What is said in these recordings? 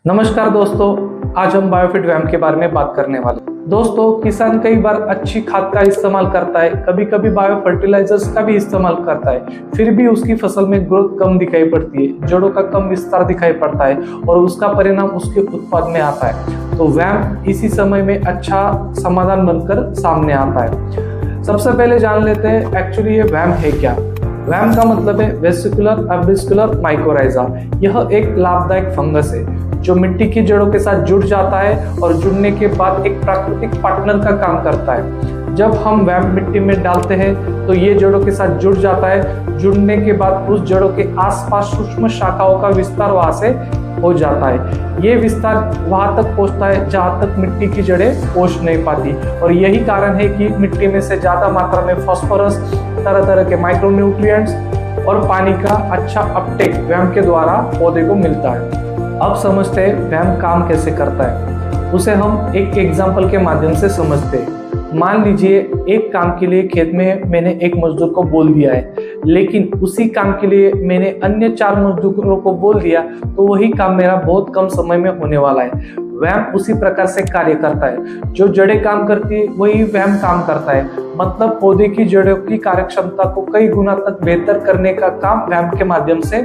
नमस्कार दोस्तों, आज हम बायोफिट व्यायाम के बारे में बात करने वाले हैं। दोस्तों, किसान कई बार अच्छी खाद का इस्तेमाल करता है, कभी कभी बायो फर्टिलाइजर्स का भी इस्तेमाल करता है, फिर भी उसकी फसल में ग्रोथ कम दिखाई पड़ती है, जड़ों का कम विस्तार दिखाई पड़ता है और उसका परिणाम उसके उत्पाद में आता है। तो व्यायाम इसी समय में अच्छा समाधान बनकर सामने आता है। सबसे पहले जान लेते हैं एक्चुअली ये व्यायाम है क्या। व्यायाम का मतलब है वेसिकुलर अर्बिस्कुलर माइकोराइजा। यह एक लाभदायक फंगस है जो मिट्टी की जड़ों के साथ जुड़ जाता है और जुड़ने के बाद एक प्राकृतिक पार्टनर का काम करता है। जब हम व्यायाम मिट्टी में डालते हैं तो ये जड़ों के साथ जुड़ जाता है। जुड़ने के बाद उस जड़ों के आसपास सूक्ष्म शाखाओं का विस्तार वहां से हो जाता है। ये विस्तार वहां तक पहुंचता है जहां तक मिट्टी की जड़ें पहुंच नहीं पाती और यही कारण है कि मिट्टी में से ज्यादा मात्रा में फास्फोरस, तरह तरह के माइक्रोन्यूट्रिएंट्स और पानी का अच्छा अपटेक व्यायाम के द्वारा पौधे को मिलता है। अब समझते हैं व्यायाम काम कैसे करता है। उसे हम एक एग्जाम्पल के माध्यम से समझते हैं। मान लीजिए एक काम के लिए खेत में मैंने एक मजदूर को बोल दिया है, लेकिन उसी काम के लिए मैंने अन्य 4 मजदूरों को बोल दिया तो वही काम मेरा बहुत कम समय में होने वाला है। व्यायाम उसी प्रकार से कार्य करता है। जो जड़ें काम करती है वही व्यायाम काम करता है। मतलब पौधे की जड़ों की कार्यक्षमता को कई गुना तक बेहतर करने का काम व्यायाम के माध्यम से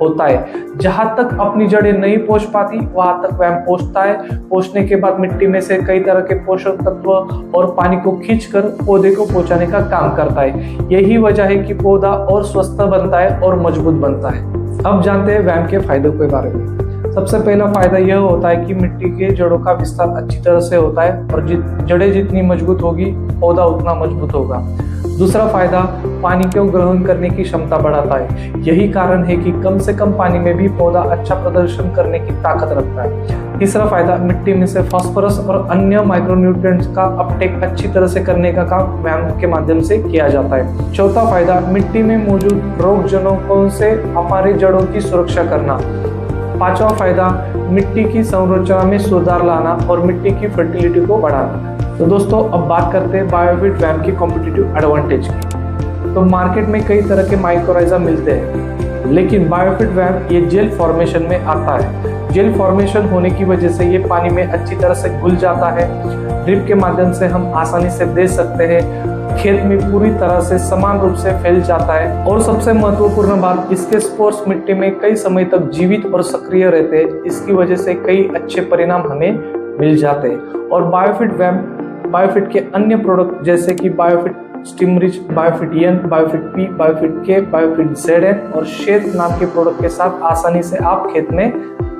होता है। जहां तक अपनी जड़ें नहीं पहुंच पाती वहां तक व्यायाम पहुंचता है। पहुंचने के बाद मिट्टी में से कई तरह के पोषक तत्व और पानी को खींचकर पौधे को पहुंचाने का काम करता है। यही वजह है कि पौधा और स्वस्थ बनता है और मजबूत बनता है। अब जानते हैं व्यायाम के फायदों के बारे में। सबसे पहला फायदा यह होता है कि मिट्टी के जड़ों का विस्तार अच्छी तरह से होता है और जड़ें जितनी मजबूत होगी पौधा उतना मजबूत होगा। दूसरा फायदा पानी को ग्रहण करने की क्षमता बढ़ाता है। यही कारण है कि कम से कम पानी में भी पौधा अच्छा प्रदर्शन करने की ताकत रखता है। तीसरा फायदा मिट्टी में से फास्फोरस और अन्य माइक्रोन्यूट्रिएंट्स का अपटेक अच्छी तरह से करने का काम व्यायाम के माध्यम से किया जाता है। चौथा फायदा मिट्टी में मौजूद रोग जनकों से हमारे जड़ों की सुरक्षा करना। पांचवा फायदा मिट्टी की संरचना में सुधार लाना और मिट्टी की फर्टिलिटी को बढ़ाना। तो दोस्तों, अब बात करते हैं बायोफिट व्यायाम की कॉम्पिटिटिव एडवांटेज की। तो मार्केट में कई तरह के माइक्रोराइजा मिलते हैं, लेकिन बायोफिट व्यायाम ये जेल फॉर्मेशन में आता है। जेल फॉर्मेशन होने की वजह से ये पानी में अच्छी तरह से घुल जाता है। ड्रिप के माध्यम से हम आसानी से दे सकते हैं। खेत में पूरी तरह से समान रूप से फैल जाता है और सबसे महत्वपूर्ण बात, इसके स्पोर्स मिट्टी में कई समय तक जीवित और सक्रिय रहते हैं। इसकी वजह से कई अच्छे परिणाम हमें मिल जाते हैं। और बायोफिट व्यायाम बायोफिट के अन्य प्रोडक्ट जैसे कि बायोफिट स्टिमरिच, बायोफिट एन, बायोफिट पी, बायोफिट के, बायोफिट ZN और शेड नाम के प्रोडक्ट के साथ आसानी से आप खेत में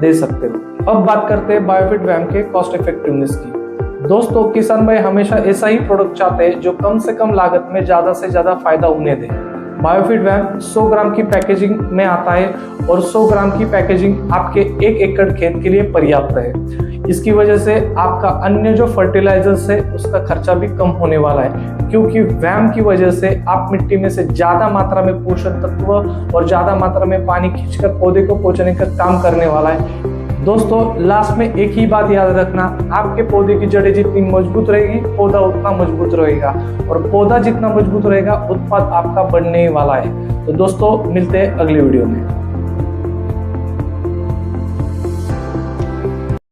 दे सकते हो। अब बात करते हैं बायोफिट व्यायाम के कॉस्ट इफेक्टिवनेस की। दोस्तों, किसान भाई हमेशा ऐसा ही प्रोडक्ट चाहते हैं जो कम से कम लागत में ज्यादा से ज्यादा फायदा उन्हें दे। बायोफिट व्यायाम 100 ग्राम की पैकेजिंग में आता है और 100 ग्राम की पैकेजिंग आपके 1 एकड़ खेत के लिए पर्याप्त है। इसकी वजह से आपका अन्य जो फर्टिलाइजर्स है उसका खर्चा भी कम होने वाला है, क्योंकि व्यायाम की वजह से आप मिट्टी में से ज्यादा मात्रा में पोषक तत्व और ज्यादा मात्रा में पानी खींचकर पौधे को पहुंचाने का काम करने वाला है। दोस्तों, लास्ट में एक ही बात याद रखना, आपके पौधे की जड़ें जितनी मजबूत रहेगी पौधा उतना मजबूत रहेगा और पौधा जितना मजबूत रहेगा उत्पाद आपका बढ़ने वाला है। तो दोस्तों, मिलते हैं अगली वीडियो में।